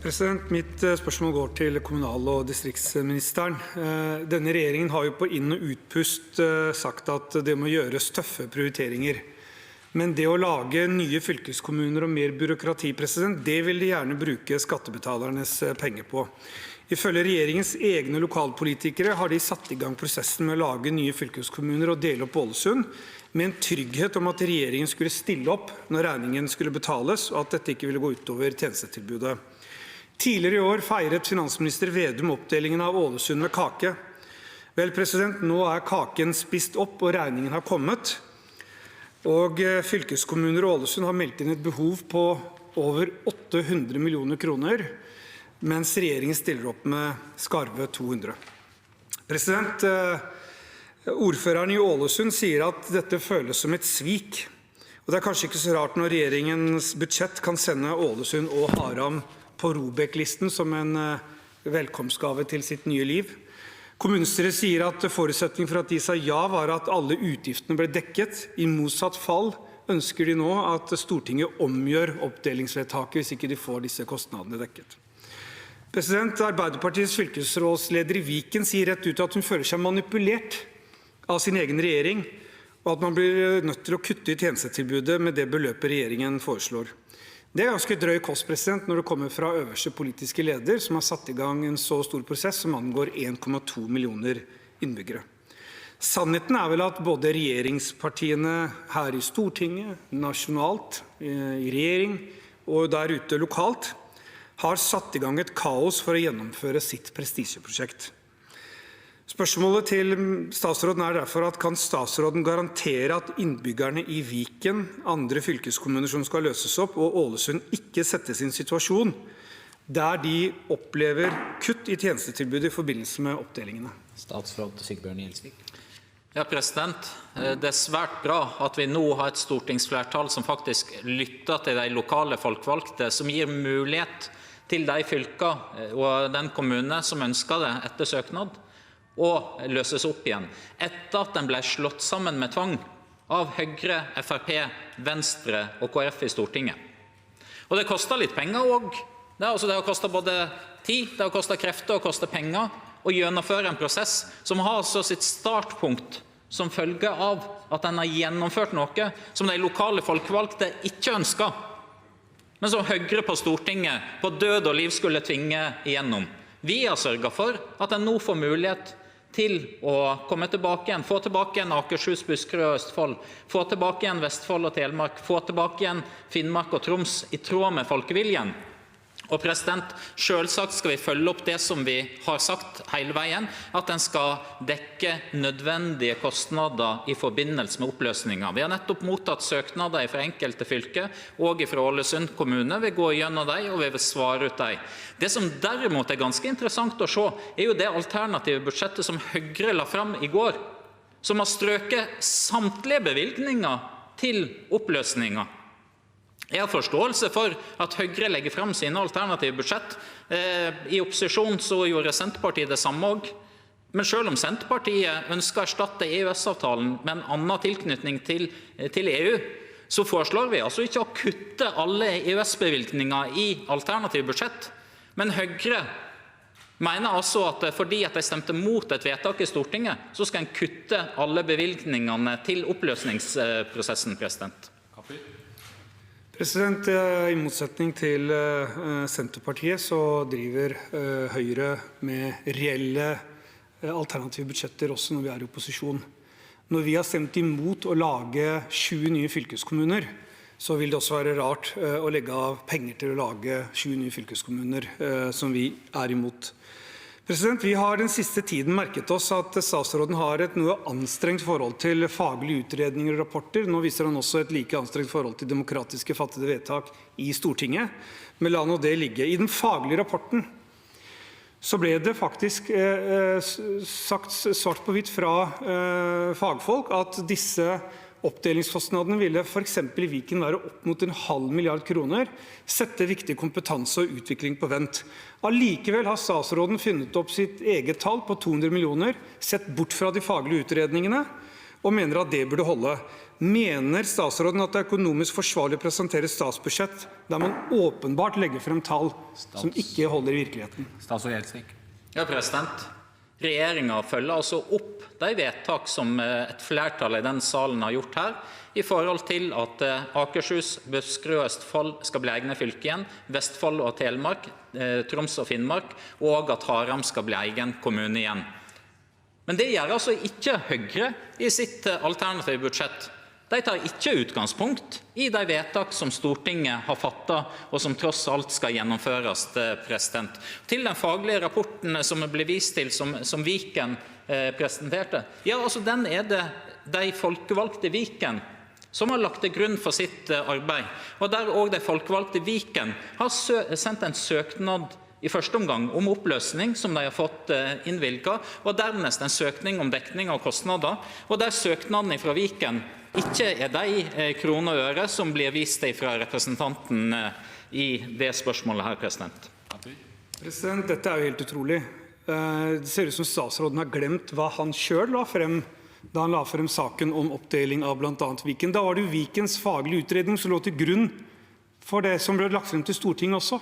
Mitt spørsmål går til kommunal- og distriktsministeren. Denne regjeringen har jo på inn- og utpust sagt at det må gjøres tøffe prioriteringer. Men det å lage nye fylkeskommuner og mer byråkrati, det vil de gjerne bruke skattebetalernes penger på. Ifølge regjeringens egne lokalpolitikere har de satt i gang prosessen med å lage nye fylkeskommuner og dele opp Ålesund, med en trygghet om at regjeringen skulle stille opp når regningen skulle betales, og at dette ikke ville gå utover tjenestetilbudet. Tidligere i år feiret finansminister Vedum oppdelingen av Ålesund med kake. Vel, nå kaken spist opp, og regningen har kommet. Og fylkeskommuner og Ålesund har meldt inn et behov på over 800 millioner kroner, mens regjeringen stiller opp med skarve 200. Ordføreren i Ålesund sier at dette føles som et svik. Og det kanskje ikke så rart når regjeringens budsjett kan sende Ålesund og Haram på ROBEK-listen som en velkomstgave til sitt nye liv. Kommunestyret sier at forutsetningen for at de sa ja var at alle utgiftene ble dekket. I motsatt fall ønsker de nå at Stortinget omgjør oppdelingsvedtaket hvis ikke de får disse kostnadene dekket. Arbeiderpartiets fylkesrådsleder i Viken sier rett ut at hun føler seg manipulert av sin egen regjering, og at man blir nødt til å kutte i tjenestetilbudet med det beløpet regjeringen foreslår. Det ganske drøy kost når det kommer fra øverste politiske leder, som har satt i gang en så stor prosess som angår 1,2 millioner innbyggere. Sannheten vel at både regjeringspartiene her i Stortinget, nasjonalt, i regjering og der ute lokalt, har satt i gang et kaos for å gjennomføre sitt prestisjeprosjekt. Spørsmålet til statsråden derfor at kan statsråden garantere at innbyggerne i Viken, andre fylkeskommuner som skal løses opp, og Ålesund ikke settes i en situasjon der de opplever kutt i tjenestetilbudet i forbindelse med oppdelingene? Statsråd Sigbjørn Gjelsvik. Ja, det svært bra at vi nå har et stortingsflertall som faktisk lytter til de lokale folkevalgte, som gir mulighet til de fylker og den kommune som ønsker det etter søknad, og løses opp igjen, etter at den ble slått sammen med tvang av Høyre, FrP, Venstre og KrF i Stortinget. Og det koster litt penger også. Det har kostet både tid, det har kostet krefter og kostet penger å gjennomføre en prosess som har sitt startpunkt som følge av at den har gjennomført noe som de lokale folkevalgte ikke ønsker, men som Høyre på Stortinget på død og liv skulle tvinge igjennom. Vi har sørget for at en nå får mulighet til å komme tilbake igjen, få tilbake igjen Akershus, Buskerud og Østfold, få tilbake igjen Vestfold og Telemark, få tilbake igjen Finnmark og Troms i tråd med folkeviljen. Og selvsagt skal vi følge opp det som vi har sagt hele veien, at den skal dekke nødvendige kostnader i forbindelse med oppløsninger. Vi har nettopp mottatt søknader fra enkelte fylker, og fra Ålesund kommune. Vi går gjennom dem, og vi vil svare ut dem. Det som derimot ganske interessant å se, jo det alternative budsjettet som Høyre la fram i går, som har strøket samtlige bevilgninger til oppløsninger. Jeg har forståelse for at Høyre legger fram sine alternative budsjett. I opposisjon så gjorde Senterpartiet det samme også. Men selv om Senterpartiet ønsker å erstatte EØS-avtalen med en annen tilknytning til EU, så foreslår vi altså ikke å kutte alle EØS-bevilgninger i alternative budsjett. Men Høyre mener altså at fordi at de stemte mot et vedtak i Stortinget, så skal en kutte alle bevilgningene til oppløsningsprosessen. I motsetning til Senterpartiet så driver Høyre med reelle alternative budsjetter også når vi i opposisjon. Når vi har stemt imot å lage 20 nye fylkeskommuner, så vil det også være rart å legge av penger til å lage 20 nye fylkeskommuner som vi imot. Vi har den siste tiden merket oss at statsråden har et noe anstrengt forhold til faglige utredninger og rapporter. Nå viser han også et like anstrengt forhold til demokratiske fattede vedtak i Stortinget. Men la nå det ligge. I den faglige rapporten så ble det faktisk sagt svart på hvitt fra fagfolk at disse oppdelingskostnadene ville for eksempel i Viken være opp mot 0,5 milliard kroner, sette viktig kompetanse og utvikling på vent. Allikevel har statsråden funnet opp sitt eget tall på 200 millioner, sett bort fra de faglige utredningene, og mener at det burde holde. Mener statsråden at det er økonomisk forsvarlig å presentere statsbudsjett der man åpenbart legger frem tall som ikke holder i virkeligheten? Statsråd Gjelsvik. Ja, Regjeringen følger altså opp de vedtak som et flertall i denne salen har gjort her, i forhold til at Akershus, Buskerud og Østfold skal bli egne fylke igjen, Vestfold og Telemark, Troms og Finnmark, og at Haram skal bli egen kommune igjen. Men det gjør altså ikke Høyre i sitt alternative budsjett. De tar ikke utgangspunkt i de vedtak som Stortinget har fattet, og som tross alt skal gjennomføres. Til den faglige rapporten som blir vist til, som Viken presenterte, ja, altså den er det de folkevalgte Viken som har lagt til grunn for sitt arbeid. Og der også de folkevalgte Viken har sendt en søknad i første omgang om oppløsning, som de har fått innvilget, og dernest en søkning om dekning av kostnader. Og der søknaden fra Viken ikke er de kroner og øre som blir vist fra representanten i det spørsmålet her. Dette er jo helt utrolig. Det ser ut som statsråden har glemt hva han selv la frem da han la frem saken om oppdeling av blant annet Viken. Da var det jo Vikens faglige utredning som lå til grunn for det som ble lagt frem til Stortinget også.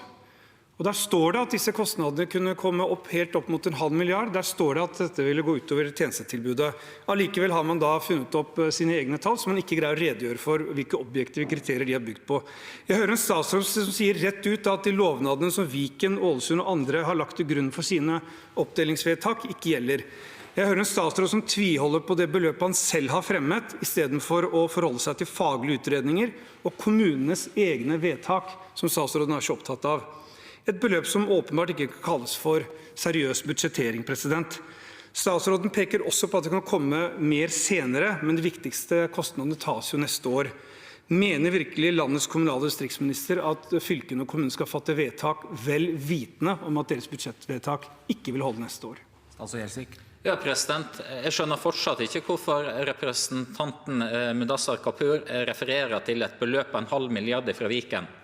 Og der står det at disse kostnadene kunne komme opp helt opp mot 0,5 milliard. Der står det at dette ville gå utover tjenestetilbudet. Allikevel har man da funnet opp sine egne tall, som man ikke greier å redegjøre for hvilke objektive kriterier de har bygd på. Jeg hører en statsråd som sier rett ut at de lovnadene som Viken, Ålesund og andre har lagt til grunn for sine oppdelingsvedtak, ikke gjelder. Jeg hører en statsråd som tviholder på det beløpet han selv har fremmet, i stedet for å forholde seg til faglige utredninger og kommunenes egne vedtak, som statsråden er så opptatt av. Et beløp som åpenbart ikke kan kalles for seriøs budsjettering. Statsråden peker også på at det kan komme mer senere, men de viktigste kostnadene tas jo neste år. Mener virkelig landets kommunale distriktsminister at fylkene og kommunene skal fatte vedtak vel vitende om at deres budsjettvedtak ikke vil holde neste år? Statsråd Gjelsvik. Ja, Jeg skjønner fortsatt ikke hvorfor representanten Mudassar Kapur refererer til et beløp på 0,5 milliard fra Viken.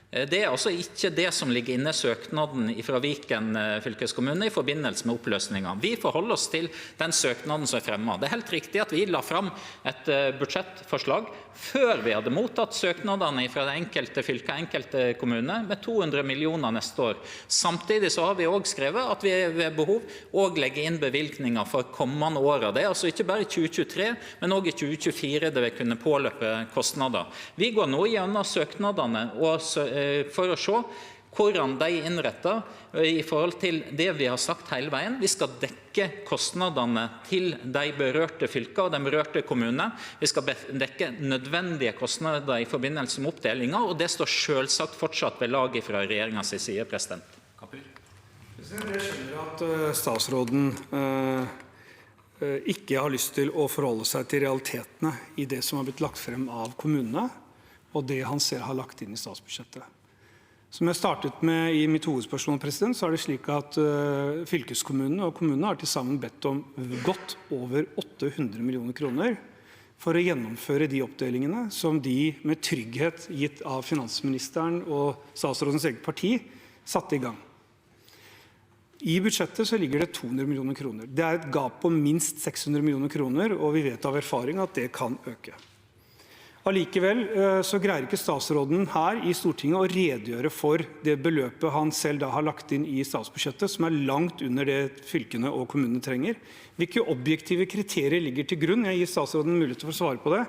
Det er altså ikke det som ligger inne i søknaden fra Viken fylkeskommune i forbindelse med oppløsningen. Vi forholder oss til den søknaden som er fremmet. Det er helt riktig at vi la fram et budsjettforslag før vi hadde mottatt søknadene fra det enkelte fylke, enkelte kommune, med 200 millioner neste år. Samtidig så har vi også skrevet at vi ved behov også legger inn bevilgninger for kommende året. Det er altså ikke bare i 2023, men også i 2024 det vil kunne påløpe kostnader. Vi går nå gjennom søknadene for å se hvordan de er innrettet i forhold til det vi har sagt hele veien. Vi skal dekke kostnadene til de berørte fylker og de berørte kommunene. Vi skal dekke nødvendige kostnader i forbindelse med oppdelingen, og det står selvsagt fortsatt ved lag fra regjeringens side. Kapur. Jeg skjønner at statsråden ikke har lyst til å forholde seg til realitetene i det som har blitt lagt frem av kommunene, og det han selv har lagt inn i statsbudsjettet. Som jeg startet med i mitt hovedspørsmål, så er det slik at fylkeskommunene og kommunene har til sammen bedt om godt over 800 millioner kroner for å gjennomføre de oppdelingene som de med trygghet gitt av finansministeren og statsrådens eget parti satte i gang. I budsjettet så ligger det 200 millioner kroner. Det er et gap på minst 600 millioner kroner, og vi vet av erfaring at det kan øke. Allikevel så greier ikke statsråden her i Stortinget å redegjøre for det beløpet han selv da har lagt inn i statsbudsjettet, som er langt under det fylkene og kommunene trenger. Hvilke objektive kriterier ligger til grunn? Jeg gir statsråden mulighet til å svare på det.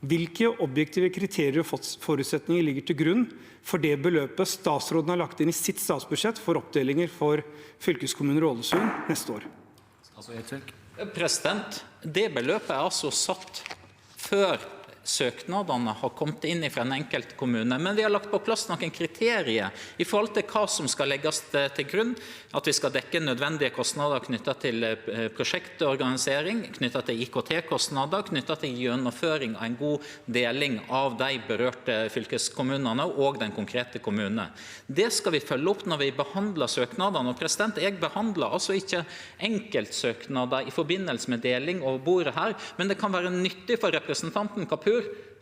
Hvilke objektive kriterier og forutsetninger ligger til grunn for det beløpet statsråden har lagt inn i sitt statsbudsjett for oppdelinger for fylkeskommuner og Ålesund neste år? Det beløpet er altså satt før søknadene har kommet inn fra den enkelte kommune, men vi har lagt på plass noen kriterier i forhold til hva som skal legges til grunn, at vi skal dekke nødvendige kostnader knyttet til prosjektorganisering, knyttet til IKT-kostnader, knyttet til gjennomføring av en god deling av de berørte fylkeskommunene og den konkrete kommune. Det skal vi følge opp når vi behandler søknadene. Og jeg behandler altså ikke enkeltsøknader i forbindelse med deling over bordet her, men det kan være nyttig for representanten Kapur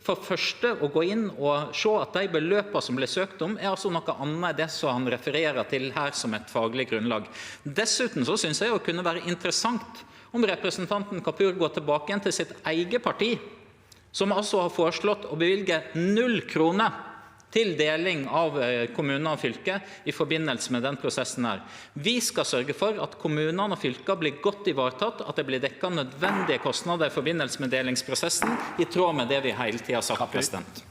for første å gå inn og se at de beløpene som ble søkt om, er altså noe annet enn det som han refererer til her som et faglig grunnlag. Dessuten så synes jeg det kunne være interessant om representanten Kapur går tilbake igjen til sitt eget parti, som altså har foreslått å bevilge 0 kroner til deling av kommuner og fylker i forbindelse med den prosessen her. Vi skal sørge for at kommunene og fylker blir godt ivaretatt, at det blir dekket nødvendige kostnader i forbindelse med delingsprosessen, i tråd med det vi hele tiden har sagt.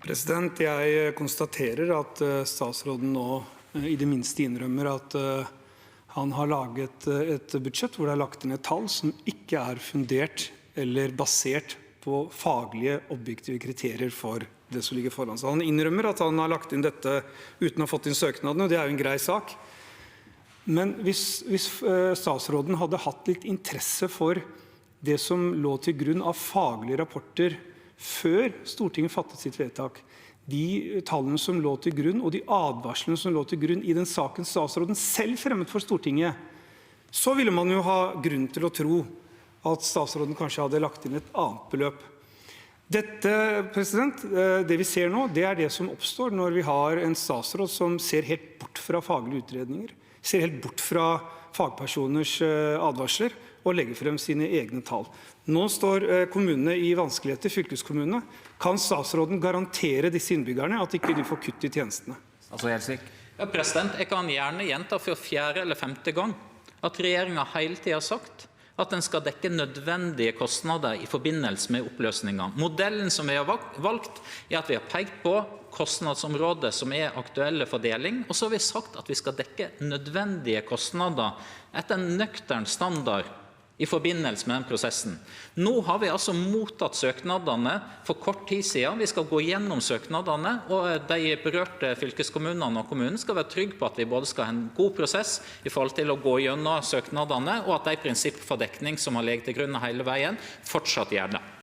Jeg konstaterer at statsråden nå i det minste innrømmer at han har laget et budsjett hvor det er lagt inn et tall som ikke er fundert eller basert på faglige, objektive kriterier for det som ligger foran. Så han innrømmer at han har lagt inn dette uten å ha fått inn søknaden, og det er jo en grei sak. Men hvis statsråden hadde hatt litt interesse for det som lå til grunn av faglige rapporter før Stortinget fattet sitt vedtak, de tallene som lå til grunn, og de advarslene som lå til grunn i den saken statsråden selv fremmet for Stortinget, så ville man jo ha grunn til å tro at statsråden kanskje hadde lagt inn et annet beløp. Det vi ser nå, det er det som oppstår når vi har en statsråd som ser helt bort fra faglige utredninger, ser helt bort fra fagpersoners advarsler og legger frem sine egne tall. Nå står kommunene i vanskeligheter, fylkeskommunene. Kan statsråden garantere disse innbyggerne at ikke de får kutt i tjenestene? Altså Gjelsvik. Ja, jeg kan gjerne gjenta for 4. eller 5. gang at regjeringen hele tiden har sagt at den skal dekke nødvendige kostnader i forbindelse med oppløsninger. Modellen som vi har valgt, er at vi har pekt på kostnadsområder som er aktuelle for deling, og så har vi sagt at vi skal dekke nødvendige kostnader etter en nøktern standard i forbindelse med den prosessen. Nå har vi altså mottatt søknadene for kort tid siden. Vi skal gå gjennom søknadene, og de berørte fylkeskommunene og kommunen skal være trygge på at vi både skal ha en god prosess i forhold til å gå gjennom søknadene, og at de prinsipper for dekning som har ligget til grunn hele veien, fortsatt gjør det.